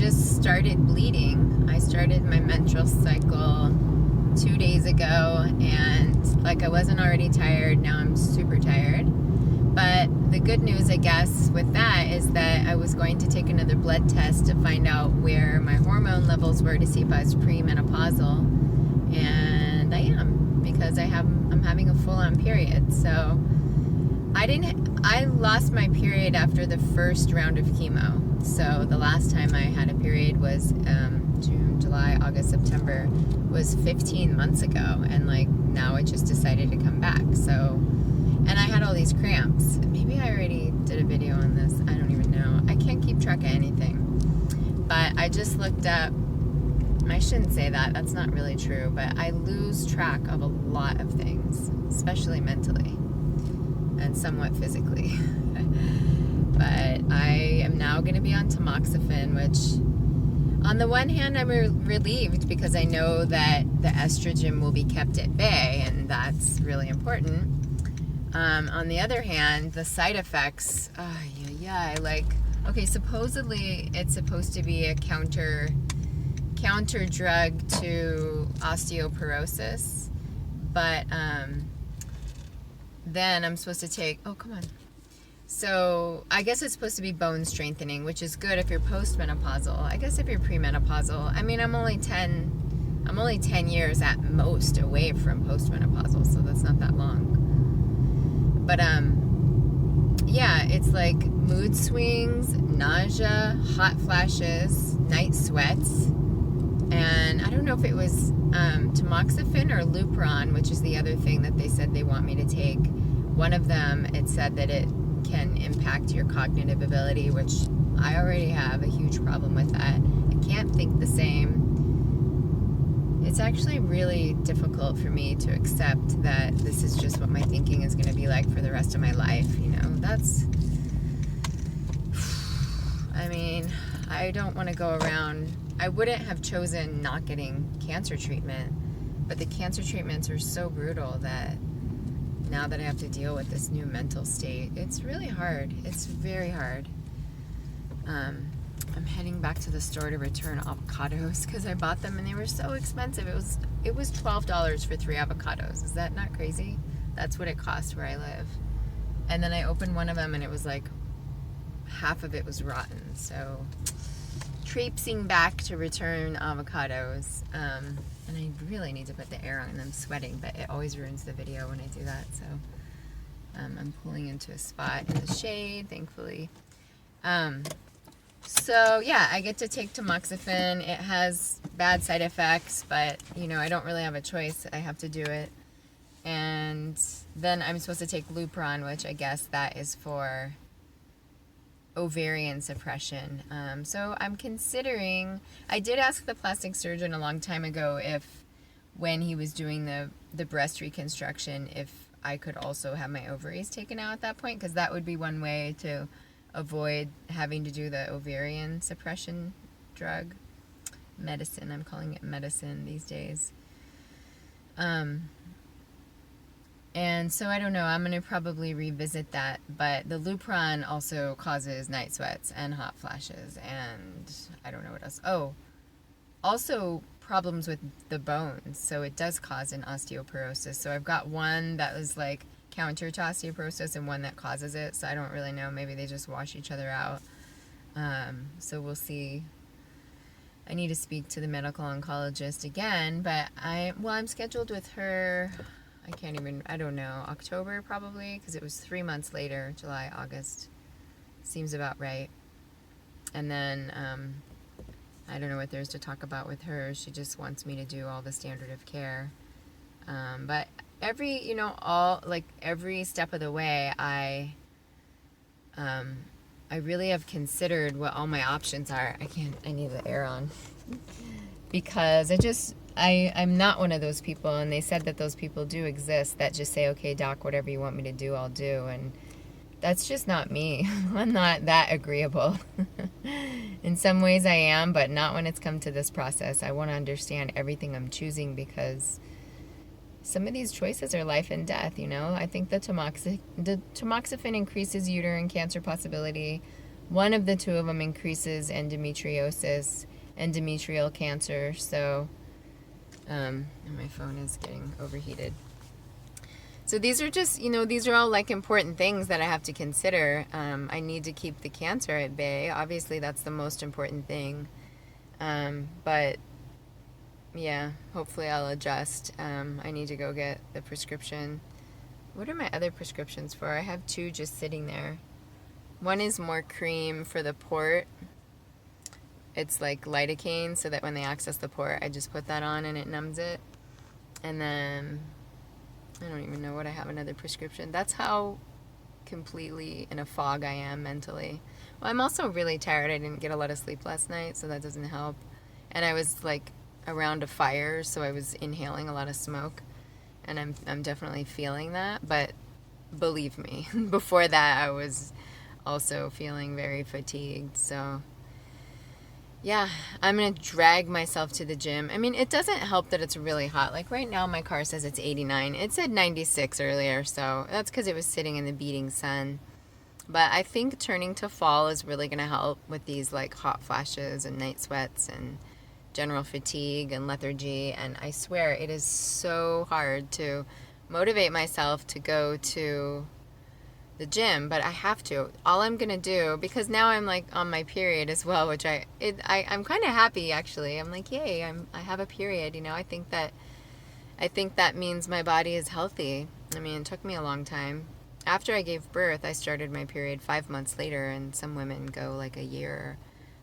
just started bleeding. I started my menstrual cycle 2 days ago, and like I wasn't already tired, now I'm super tired. But the good news, I guess, with that is that I was going to take another blood test to find out where my hormone levels were to see if I was premenopausal, and I am, because I'm having a full-on period. So I lost my period after the first round of chemo. So the last time I had a period was June, July, August, September, was 15 months ago, and like now it just decided to come back. So, and I had all these cramps. Maybe I already did a video on this. I don't even know. I can't keep track of anything. But I just looked up, I shouldn't say that, that's not really true, but I lose track of a lot of things, especially mentally and somewhat physically. But I am now going to be on Tamoxifen, which on the one hand I'm relieved because I know that the estrogen will be kept at bay, and that's really important. On the other hand, the side effects, supposedly it's supposed to be a counter drug to osteoporosis, but then I'm supposed to take, so I guess it's supposed to be bone strengthening, which is good if you're postmenopausal. I guess if you're premenopausal, I mean, I'm only 10 years at most away from postmenopausal, so that's not that long. But yeah, it's like mood swings, nausea, hot flashes, night sweats, and I don't know if it was Tamoxifen or Lupron, which is the other thing that they said they want me to take. One of them, it said that it can impact your cognitive ability, which I already have a huge problem with that. I can't think the same. It's actually really difficult for me to accept that this is just what my thinking is going to be like for the rest of my life. You know, I mean, I don't want to go around. I wouldn't have chosen not getting cancer treatment, but the cancer treatments are so brutal that now that I have to deal with this new mental state, it's really hard. It's very hard. I'm heading back to the store to return avocados because I bought them and they were so expensive. It was $12 for 3 avocados. Is that not crazy? That's what it costs where I live. And then I opened one of them and it was like half of it was rotten. So traipsing back to return avocados. And I really need to put the air on. I'm sweating, but it always ruins the video when I do that. So I'm pulling into a spot in the shade, thankfully. So yeah, I get to take Tamoxifen. It has bad side effects, but you know, I don't really have a choice. I have to do it. And then I'm supposed to take Lupron, which I guess that is for ovarian suppression. So I'm considering, I did ask the plastic surgeon a long time ago if when he was doing the breast reconstruction, if I could also have my ovaries taken out at that point, because that would be one way to avoid having to do the ovarian suppression drug. Medicine, I'm calling it medicine these days. And so I don't know, I'm going to probably revisit that, but the Lupron also causes night sweats and hot flashes, and I don't know what else. Oh, also problems with the bones, so it does cause an osteoporosis. So I've got one that was like counter to osteoporosis and one that causes it, so I don't really know, maybe they just wash each other out. So we'll see. I need to speak to the medical oncologist again, but I'm scheduled with her, I don't know, October probably, because it was 3 months later, July, August, seems about right. And then, I don't know what there's to talk about with her. She just wants me to do all the standard of care. But every step of the way, I really have considered what all my options are. I need the air on. Because I'm not one of those people, and they said that those people do exist that just say, okay, doc, whatever you want me to do, I'll do. And that's just not me. I'm not that agreeable. In some ways I am, but not when it's come to this process. I want to understand everything I'm choosing, because some of these choices are life and death, you know? I think the tamoxifen increases uterine cancer possibility one of the two of them increases endometriosis, endometrial cancer. So, my phone is getting overheated. So these are just, these are all like important things that I have to consider. I need to keep the cancer at bay. Obviously, that's the most important thing. But yeah, hopefully I'll adjust. I need to go get the prescription. What are my other prescriptions for? I have two just sitting there. One is more cream for the port. It's like lidocaine, so that when they access the port, I just put that on and it numbs it. And then I don't even know what I have another prescription. That's how completely in a fog I am mentally. Well, I'm also really tired. I didn't get a lot of sleep last night, so that doesn't help. And I was like around a fire, so I was inhaling a lot of smoke, and I'm definitely feeling that. But believe me, before that I was also feeling very fatigued. So yeah, I'm going to drag myself to the gym. I mean, it doesn't help that it's really hot. Like right now, my car says it's 89. It said 96 earlier, so that's because it was sitting in the beating sun. But I think turning to fall is really going to help with these like hot flashes and night sweats and general fatigue and lethargy. And I swear it is so hard to motivate myself to go to the gym, but I have to. All I'm gonna do, because now I'm like on my period as well, which I'm kind of happy actually. I'm like, yay, I have a period. I think that means my body is healthy. I mean, it took me a long time. After I gave birth, I started my period 5 months later, and some women go like a year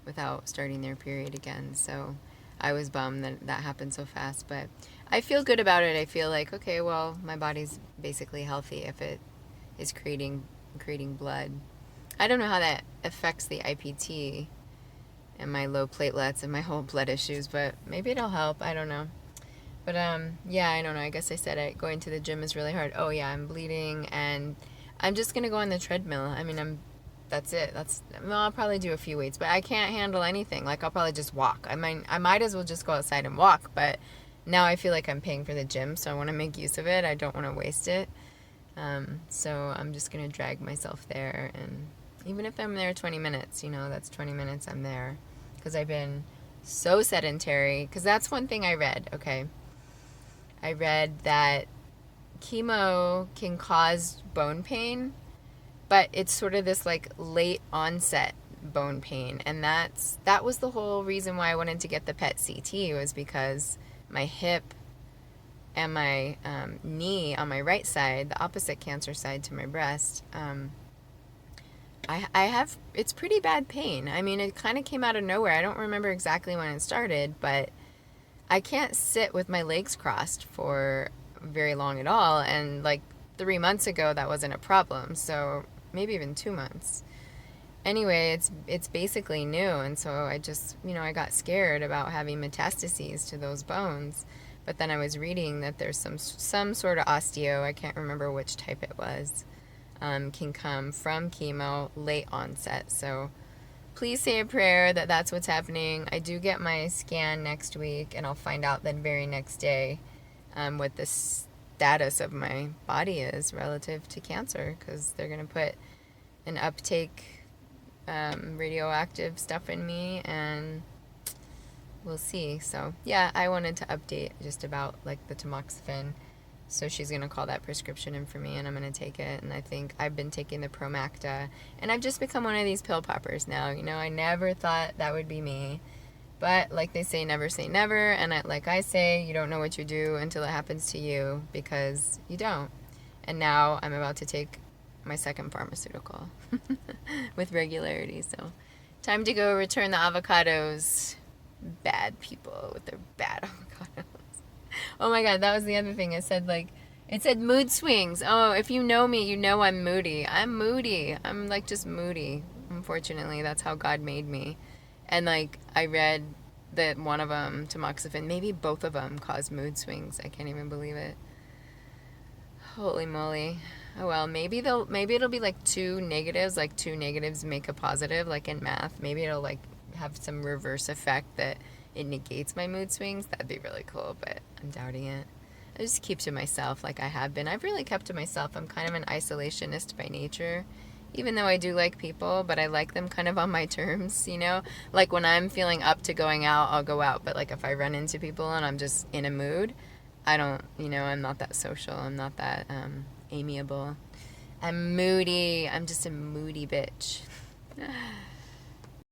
without starting their period again. So I was bummed that happened so fast, but I feel good about it. I feel like, okay, well, my body's basically healthy if it is creating blood. I don't know how that affects the IPT and my low platelets and my whole blood issues, but maybe it'll help. I don't know. But yeah, I don't know. I guess I said going to the gym is really hard. Oh yeah, I'm bleeding, and I'm just gonna go on the treadmill. I mean, that's it. I'll probably do a few weights, but I can't handle anything. Like I'll probably just walk. I might as well just go outside and walk. But now I feel like I'm paying for the gym, so I want to make use of it. I don't want to waste it. So I'm just going to drag myself there, and even if I'm there 20 minutes, that's 20 minutes I'm there, because I've been so sedentary. Because that's one thing I read, okay? I read that chemo can cause bone pain, but it's sort of this like late onset bone pain, and that was the whole reason why I wanted to get the PET CT, was because my hip and my knee on my right side, the opposite cancer side to my breast, I have, it's pretty bad pain. I mean, it kind of came out of nowhere. I don't remember exactly when it started, but I can't sit with my legs crossed for very long at all. And like 3 months ago, that wasn't a problem. So maybe even 2 months. Anyway, it's basically new. And so I just, I got scared about having metastases to those bones. But then I was reading that there's some sort of osteo, I can't remember which type it was, can come from chemo late onset. So please say a prayer that that's what's happening. I do get my scan next week, and I'll find out the very next day what the status of my body is relative to cancer, because they're going to put an uptake radioactive stuff in me, and we'll see. So yeah, I wanted to update just about like the tamoxifen. So she's going to call that prescription in for me, and I'm going to take it. And I think I've been taking the Promacta, and I've just become one of these pill poppers now. I never thought that would be me, but like they say never, and like I say, you don't know what you do until it happens to you, because you don't. And now I'm about to take my second pharmaceutical with regularity. So time to go return the avocados. Bad people with their bad avocados. Oh my god, that was the other thing. It said mood swings. Oh, if you know me, you know I'm moody. I'm moody. I'm like just moody. Unfortunately, that's how God made me. And like I read that one of them, tamoxifen, maybe both of them cause mood swings. I can't even believe it. Holy moly. Oh well, maybe it'll be like two negatives make a positive, like in math. Maybe it'll like have some reverse effect that it negates my mood swings. That'd be really cool, but I'm doubting it. I just keep to myself like I have been. I've really kept to myself. I'm kind of an isolationist by nature, Even though I do like people, but I like them kind of on my terms, you know? Like when I'm feeling up to going out, I'll go out. But like if I run into people and I'm just in a mood, I don't, I'm not that social. I'm not that amiable. I'm moody. I'm just a moody bitch.